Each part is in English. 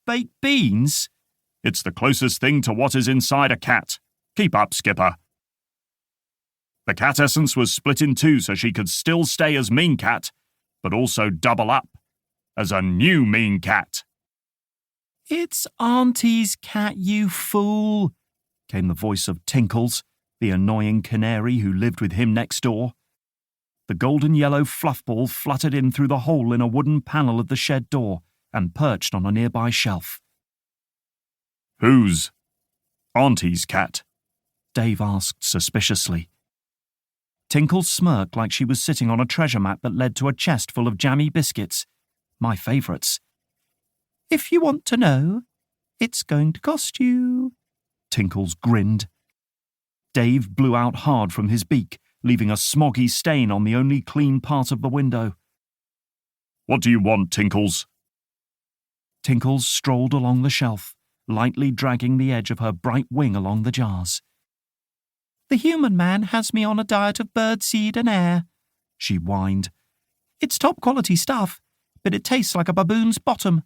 baked beans? It's the closest thing to what is inside a cat. Keep up, Skipper. The cat essence was split in two so she could still stay as Mean Cat, but also double up as a new Mean Cat. It's Auntie's cat, you fool, came the voice of Tinkles, the annoying canary who lived with him next door. The golden yellow fluff ball fluttered in through the hole in a wooden panel of the shed door and perched on a nearby shelf. Whose? Auntie's cat? Dave asked suspiciously. Tinkles smirked like she was sitting on a treasure map that led to a chest full of jammy biscuits, my favourites. If you want to know, it's going to cost you. Tinkles grinned. Dave blew out hard from his beak, leaving a smoggy stain on the only clean part of the window. What do you want, Tinkles? Tinkles strolled along the shelf, lightly dragging the edge of her bright wing along the jars. The human man has me on a diet of birdseed and air, she whined. It's top-quality stuff, but it tastes like a baboon's bottom.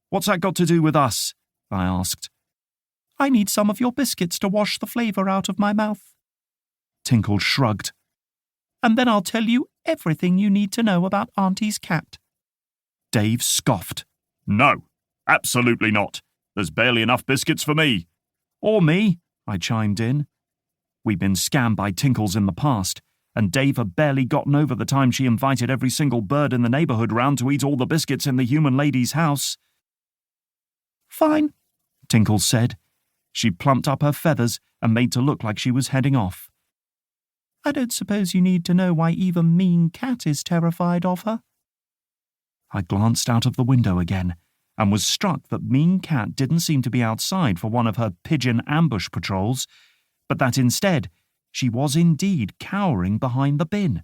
What's that got to do with us? I asked. I need some of your biscuits to wash the flavour out of my mouth. Tinkles shrugged. And then I'll tell you everything you need to know about Auntie's cat. Dave scoffed. No, absolutely not. There's barely enough biscuits for me. Or me, I chimed in. We'd been scammed by Tinkles in the past, and Dave had barely gotten over the time she invited every single bird in the neighbourhood round to eat all the biscuits in the human lady's house. Fine, Tinkles said. She plumped up her feathers and made to look like she was heading off. I don't suppose you need to know why even Mean Cat is terrified of her. I glanced out of the window again and was struck that Mean Cat didn't seem to be outside for one of her pigeon ambush patrols, but that instead she was indeed cowering behind the bin,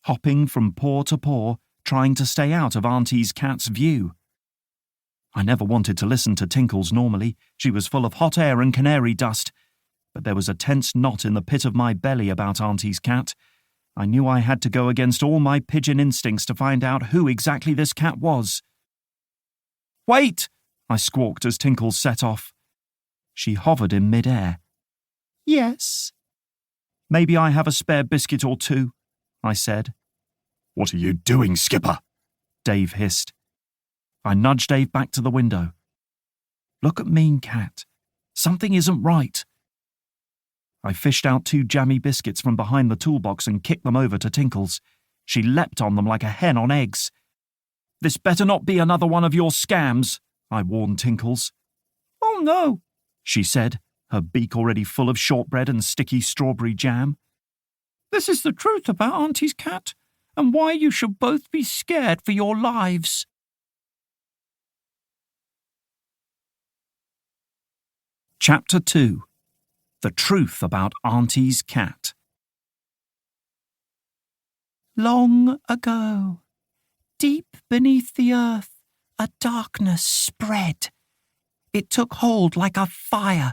hopping from paw to paw, trying to stay out of Auntie's cat's view. I never wanted to listen to Tinkles normally. She was full of hot air and canary dust, but there was a tense knot in the pit of my belly about Auntie's cat. I knew I had to go against all my pigeon instincts to find out who exactly this cat was. Wait, I squawked as Tinkles set off. She hovered in mid-air. Yes. Maybe I have a spare biscuit or two, I said. What are you doing, Skipper? Dave hissed. I nudged Dave back to the window. Look at Mean Cat. Something isn't right. I fished out 2 jammy biscuits from behind the toolbox and kicked them over to Tinkles. She leapt on them like a hen on eggs. This better not be another one of your scams, I warned Tinkles. Oh no, she said, her beak already full of shortbread and sticky strawberry jam. This is the truth about Auntie's cat, and why you should both be scared for your lives. Chapter 2. The Truth About Auntie's Cat. Long ago, deep beneath the earth, a darkness spread. It took hold like a fire,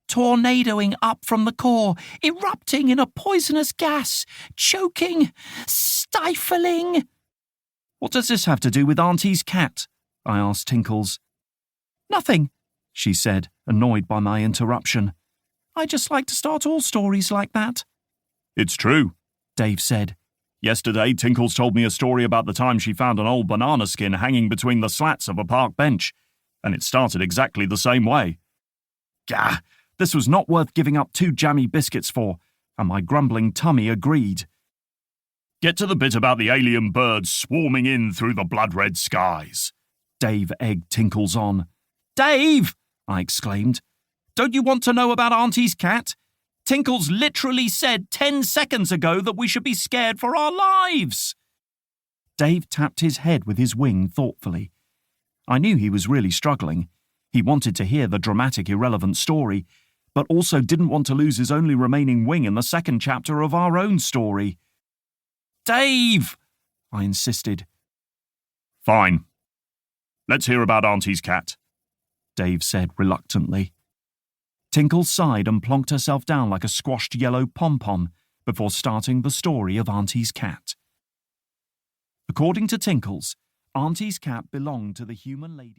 tornadoing up from the core, erupting in a poisonous gas, choking, stifling. What does this have to do with Auntie's cat? I asked Tinkles. Nothing, she said, annoyed by my interruption. I just like to start all stories like that. It's true, Dave said. Yesterday, Tinkles told me a story about the time she found an old banana skin hanging between the slats of a park bench, and it started exactly the same way. Gah! This was not worth giving up 2 jammy biscuits for, and my grumbling tummy agreed. Get to the bit about the alien birds swarming in through the blood-red skies. Dave egged Tinkles on. Dave! I exclaimed. Don't you want to know about Auntie's cat? Tinkles literally said 10 seconds ago that we should be scared for our lives. Dave tapped his head with his wing thoughtfully. I knew he was really struggling. He wanted to hear the dramatic, irrelevant story, but also didn't want to lose his only remaining wing in the second chapter of our own story. Dave! I insisted. Fine. Let's hear about Auntie's cat, Dave said reluctantly. Tinkles sighed and plonked herself down like a squashed yellow pom-pom before starting the story of Auntie's cat. According to Tinkles, Auntie's cat belonged to the human lady.